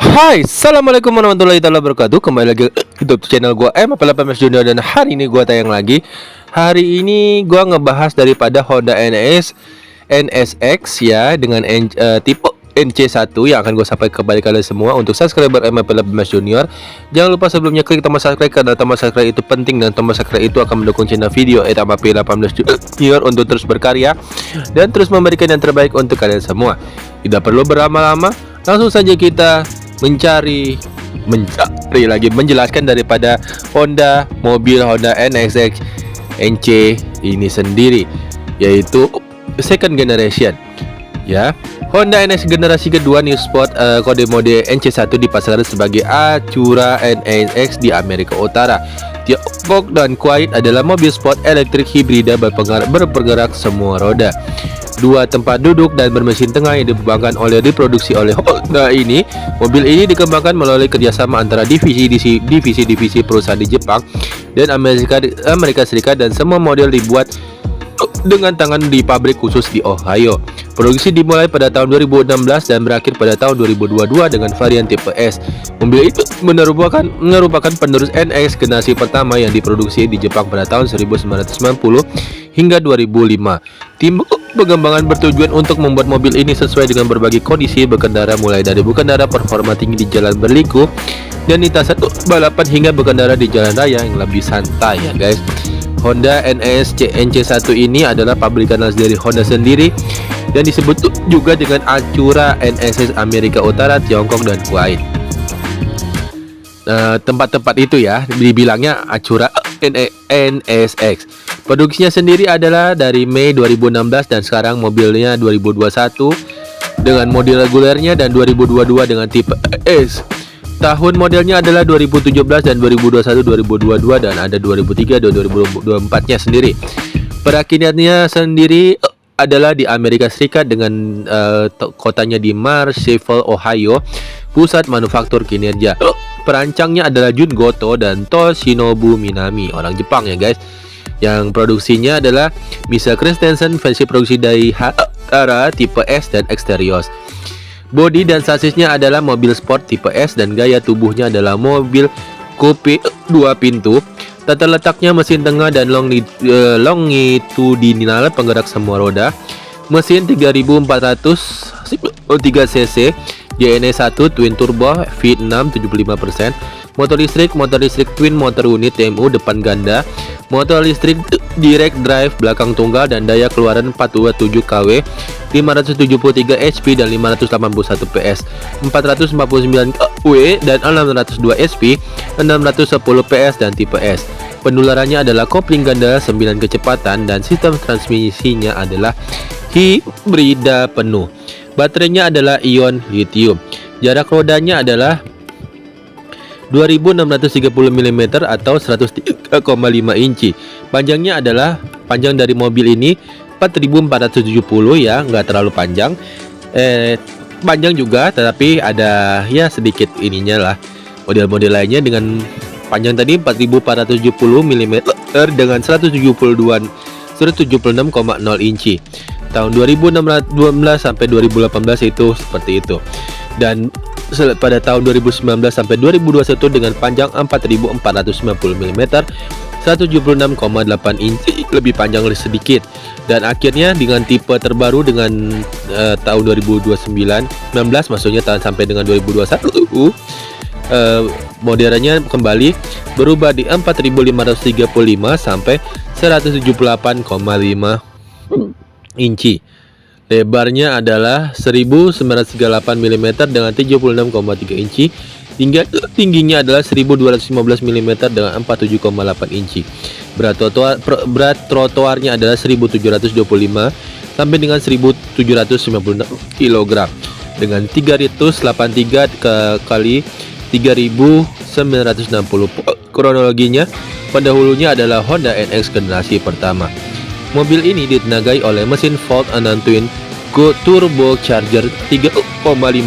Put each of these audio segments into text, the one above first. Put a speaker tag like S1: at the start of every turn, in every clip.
S1: Hai, assalamualaikum warahmatullahi wabarakatuh. Kembali lagi ke YouTube channel gua M88 Junior, dan hari ini gua tayang lagi. Hari ini gua ngebahas daripada Honda NSX ya, dengan tipe NC1 yang akan gue sampaikan kepada kalian semua. Untuk subscriber M88 Junior, jangan lupa sebelumnya klik tombol subscribe, karena tombol subscribe itu penting, dan tombol subscribe itu akan mendukung channel video M88 Junior untuk terus berkarya dan terus memberikan yang terbaik untuk kalian semua. Tidak perlu berlama-lama, langsung saja kita menjelaskan daripada mobil Honda NSX NC ini sendiri, yaitu second generation ya. Honda NSX generasi kedua New Sport, kode mode NC1, dipasarkan sebagai Acura NSX di Amerika Utara, Tiongkok dan Kuwait. Adalah mobil sport elektrik hibrida berpenggerak semua roda, dua tempat duduk dan bermesin tengah yang diproduksi oleh Honda ini. Mobil ini dikembangkan melalui kerjasama antara divisi perusahaan di Jepang dan Amerika Serikat, dan semua model dibuat dengan tangan di pabrik khusus di Ohio. Produksi dimulai pada tahun 2016 dan berakhir pada tahun 2022 dengan varian tipe S. Mobil itu merupakan penerus NX generasi pertama yang diproduksi di Jepang pada tahun 1990 hingga 2005. Tim pengembangan bertujuan untuk membuat mobil ini sesuai dengan berbagai kondisi berkendara, mulai dari berkendara performa tinggi di jalan berliku dan lintasan balapan, hingga berkendara di jalan raya yang lebih santai ya guys. Honda NSX NC1 ini adalah pabrikan asli dari Honda sendiri dan disebut juga dengan Acura NSX Amerika Utara, Tiongkok dan Kuwait. Tempat-tempat itu ya dibilangnya Acura NSX. Produksinya sendiri adalah dari Mei 2016 dan sekarang mobilnya 2021 dengan model regulernya, dan 2022 dengan tipe S. Tahun modelnya adalah 2017 dan 2021, 2022 dan ada 2003 dan 2024-nya sendiri. Perakitannya sendiri adalah di Amerika Serikat dengan kotanya di Marshville, Ohio, pusat manufaktur kinerja. Perancangnya adalah Jun Goto dan Toshinobu Minami, orang Jepang ya guys. Yang produksinya adalah Misa Christensen, versi produksi dari Hatara tipe S dan Exteriors. Bodi dan sasisnya adalah mobil sport tipe S dan gaya tubuhnya adalah mobil coupe 2 pintu. Tata letaknya mesin tengah dan longitudinal penggerak semua roda. Mesin 3403 cc, JNE1 twin turbo V6 75%. Motor listrik twin motor unit TMU depan ganda. Motor listrik direct drive belakang tunggal dan daya keluaran 427 kW, 573 HP dan 581 PS, 449 kW dan 602 HP, 610 PS dan tipe S. Pendularannya adalah kopling ganda 9 kecepatan dan sistem transmisinya adalah hibrida penuh. Baterainya adalah ion lithium. Jarak rodanya adalah 2630 mm atau 103,5 inci. Panjangnya adalah, panjang dari mobil ini 4470 ya, nggak terlalu panjang. Panjang juga, tetapi ada ya sedikit ininya lah. Model-model lainnya dengan panjang tadi 4470 mm dengan 176,0 inci. Tahun 2012 sampai 2018 itu seperti itu. Dan pada tahun 2019 sampai 2021 dengan panjang 4490 mm, 176,8 inci, lebih panjang sedikit. Dan akhirnya dengan tipe terbaru dengan tahun 2019 maksudnya sampai dengan 2021, modelnya kembali berubah di 4535 sampai 178,5 inci. Lebarnya adalah 1938 mm dengan 36,3 inci, hingga tingginya adalah 1215 mm dengan 47,8 inci. Berat trotoarnya adalah 1725 sampai dengan 1796 kg dengan 383 kali 3960. Kronologinya, pendahulunya adalah Honda NX generasi pertama. Mobil ini ditenagai oleh mesin Volt 6 twin turbo charger 3,5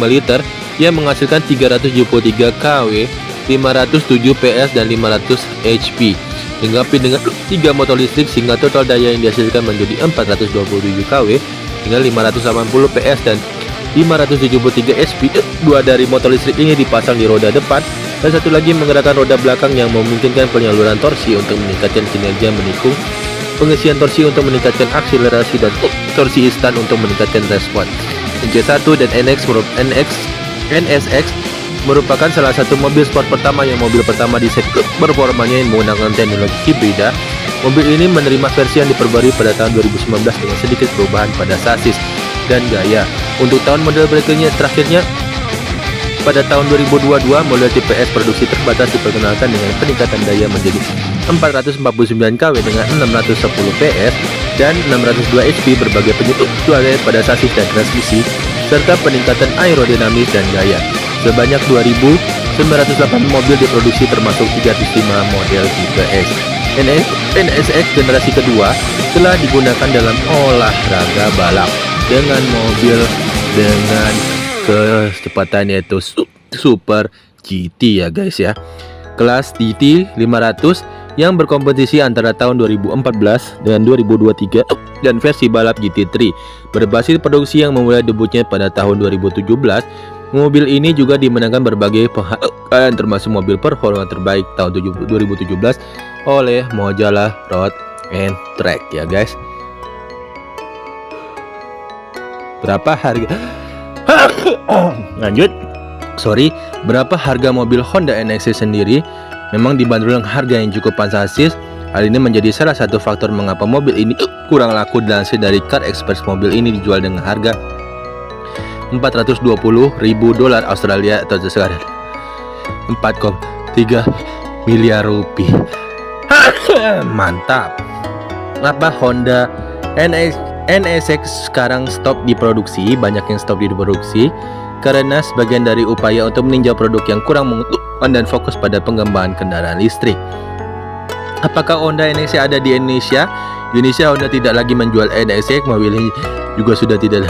S1: liter yang menghasilkan 373 kW, 507 PS dan 500 HP. Dilengkapi dengan 3 motor listrik sehingga total daya yang dihasilkan menjadi 427 kW dengan 580 PS dan 573 HP. Dua dari motor listrik ini dipasang di roda depan dan satu lagi menggerakkan roda belakang yang memungkinkan penyaluran torsi untuk meningkatkan kinerja menikung, pengisian torsi untuk meningkatkan akselerasi, dan torsi instan untuk meningkatkan respon. NC1 dan NSX merupakan salah satu mobil sport pertama di sektor performanya yang menggunakan teknologi hibrida. Mobil ini menerima versi yang diperbarui pada tahun 2019 dengan sedikit perubahan pada sasis dan gaya. Untuk tahun model terakhirnya pada tahun 2022, model tipe S produksi terbatas diperkenalkan dengan peningkatan daya menjadi 449 kW dengan 610 PS dan 602 HP, berbagai penyesuaian pada sasis dan transmisi, serta peningkatan aerodinamis dan gaya. Sebanyak 2.908 mobil diproduksi termasuk 305 model tipe S. NSX generasi kedua telah digunakan dalam olahraga balap dengan mobil dengan kecepatan yaitu Super GT ya guys ya. Kelas GT 500 yang berkompetisi antara tahun 2014 dan 2023 dan versi balap GT3 berbasis produksi yang memulai debutnya pada tahun 2017. Mobil ini juga dimenangkan berbagai penghargaan termasuk mobil performa terbaik tahun 2017 oleh majalah Road and Track ya guys. Berapa harga? Lanjut. Berapa harga mobil Honda NSX sendiri? Memang dibanderol dengan harga yang cukup fantastis. Hal ini menjadi salah satu faktor mengapa mobil ini kurang laku. Dilansir dari Car Express, mobil ini dijual dengan harga $420.000 Australia atau sekitar 4,3 miliar rupiah. Mantap. Kenapa Honda NSX sekarang stop diproduksi? Banyak yang stop diproduksi karena sebagian dari upaya untuk meninjau produk yang kurang menguntungkan dan fokus pada pengembangan kendaraan listrik. Apakah Honda NSX ada di Indonesia? Honda tidak lagi menjual NSX, mobil ini juga sudah tidak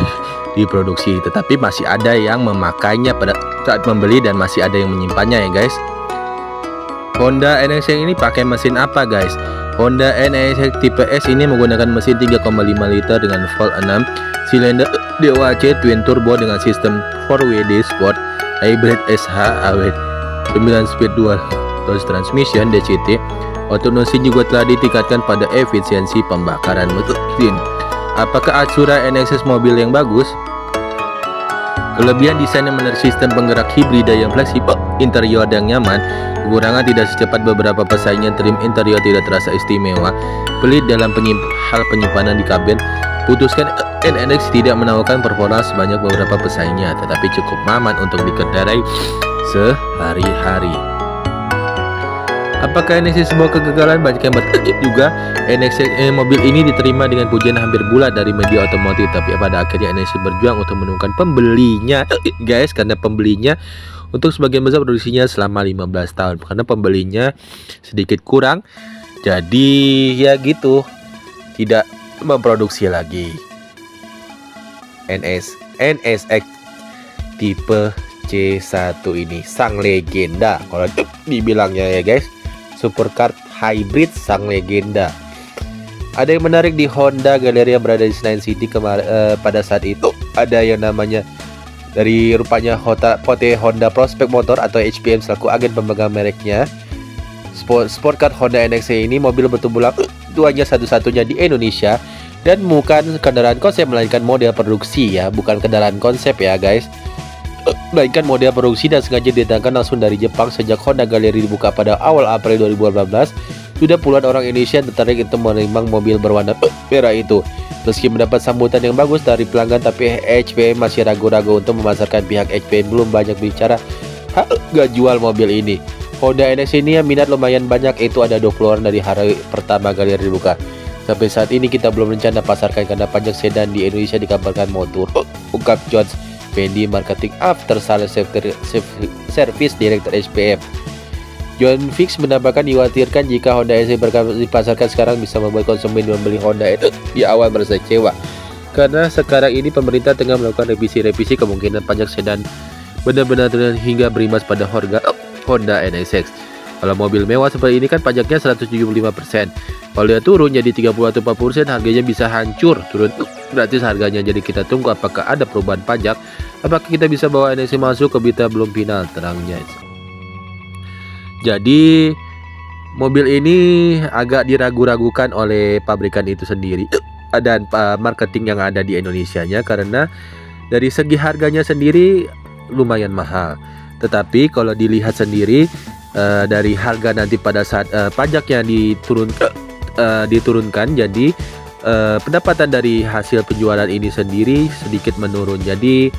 S1: diproduksi, tetapi masih ada yang memakainya pada saat membeli dan masih ada yang menyimpannya ya guys. Honda NSX ini pakai mesin apa guys? Honda NSX tipe S ini menggunakan mesin 3,5 liter dengan volt 6 silinder DOHC twin turbo dengan sistem 4WD Sport Hybrid SH awet 9 speed dual clutch transmission DCT. Otonosi juga telah ditingkatkan pada efisiensi pembakaran mesin. Apakah Atsura NSX mobil yang bagus? Kelebihan desain yang menarik, sistem penggerak hibrida yang fleksibel, interior yang nyaman. Kekurangan tidak secepat beberapa pesaingnya, trim interior tidak terasa istimewa, pelit dalam hal penyimpanan di kabin. Putuskan NSX tidak menawarkan performa sebanyak beberapa pesaingnya, tetapi cukup aman untuk dikendarai sehari-hari. Apakah NSX sebuah kegagalan? Banyak yang bertanya juga. Mobil ini diterima dengan pujian hampir bulat dari media otomotif, tapi pada akhirnya NSX berjuang untuk menemukan pembelinya guys, karena pembelinya untuk sebagian besar produksinya selama 15 tahun karena pembelinya sedikit kurang, jadi ya gitu, tidak memproduksi lagi. NSX tipe C1 ini sang legenda kalau dibilangnya ya guys, supercar hybrid sang legenda. Ada yang menarik di Honda Gallery yang berada di Senayan City pada saat itu. Ada yang namanya dari rupanya Pote Honda Prospect Motor atau HPM selaku agen pemegang mereknya. Sportcar Honda NSX ini mobil bertumbuh tuanya satu-satunya di Indonesia dan bukan kendaraan konsep melainkan model produksi ya, bukan kendaraan konsep ya guys, melainkan model produksi dan sengaja didatangkan langsung dari Jepang. Sejak Honda Gallery dibuka pada awal April 2018, sudah puluhan orang Indonesia tertarik untuk menimang mobil berwarna merah itu. Meski mendapat sambutan yang bagus dari pelanggan, tapi HPM masih ragu-ragu untuk memasarkan. Pihak HPM belum banyak bicara harga jual mobil ini. Honda NSX ini yang minat lumayan banyak, itu ada 20 orang dari hari pertama Gallery dibuka. Sampai saat ini kita belum rencana pasarkan karena pajak sedan di Indonesia dikabarkan motor, ungkap Jones Fendi, Marketing After Sales Service Director HPM. John Fix menambahkan dikhawatirkan jika Honda NSX dipasarkan sekarang bisa membuat konsumen membeli Honda itu di awal merasa kecewa, karena sekarang ini pemerintah tengah melakukan revisi kemungkinan pajak sedan benar-benar turun hingga berimbas pada harga Honda NSX. Kalau mobil mewah seperti ini kan pajaknya 175%. Kalau dia turun jadi 30 atau 40%, harganya bisa hancur turun gratis harganya. Jadi kita tunggu apakah ada perubahan pajak, apakah kita bisa bawa NSC masuk ke berita belum final terangnya. Jadi mobil ini agak diragu-ragukan oleh pabrikan itu sendiri dan marketing yang ada di Indonesianya, karena dari segi harganya sendiri lumayan mahal. Tetapi kalau dilihat sendiri dari harga nanti pada saat pajaknya diturunkan, jadi pendapatan dari hasil penjualan ini sendiri sedikit menurun. Jadi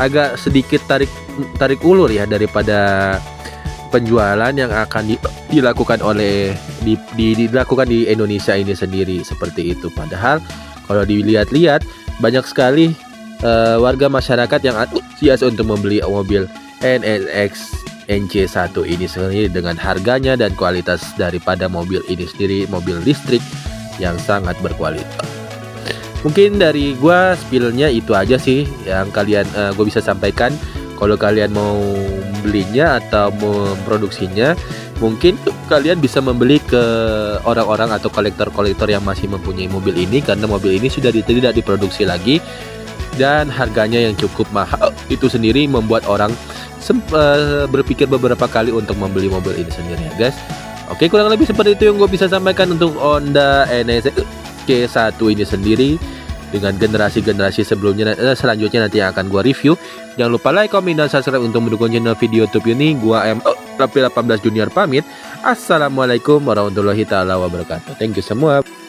S1: agak sedikit tarik ulur ya daripada penjualan yang akan dilakukan dilakukan di Indonesia ini sendiri, seperti itu. Padahal kalau dilihat-lihat banyak sekali warga masyarakat yang antusias untuk membeli mobil NSX NC1 ini sendiri dengan harganya dan kualitas daripada mobil ini sendiri, mobil listrik yang sangat berkualitas. Mungkin dari gua spillnya itu aja sih yang kalian gue bisa sampaikan. Kalau kalian mau belinya atau memproduksinya, mungkin kalian bisa membeli ke orang-orang atau kolektor-kolektor yang masih mempunyai mobil ini, karena mobil ini sudah tidak diproduksi lagi dan harganya yang cukup mahal itu sendiri membuat orang berpikir beberapa kali untuk membeli mobil ini sendiri ya guys. Oke, kurang lebih seperti itu yang gue bisa sampaikan untuk Honda NSX K1 ini sendiri dengan generasi-generasi sebelumnya. Selanjutnya nanti akan gue review. Jangan lupa like, komen, dan subscribe untuk mendukung channel video YouTube ini. Gua Rapi 18 Junior pamit. Assalamualaikum warahmatullahi taala wabarakatuh. Thank you semua.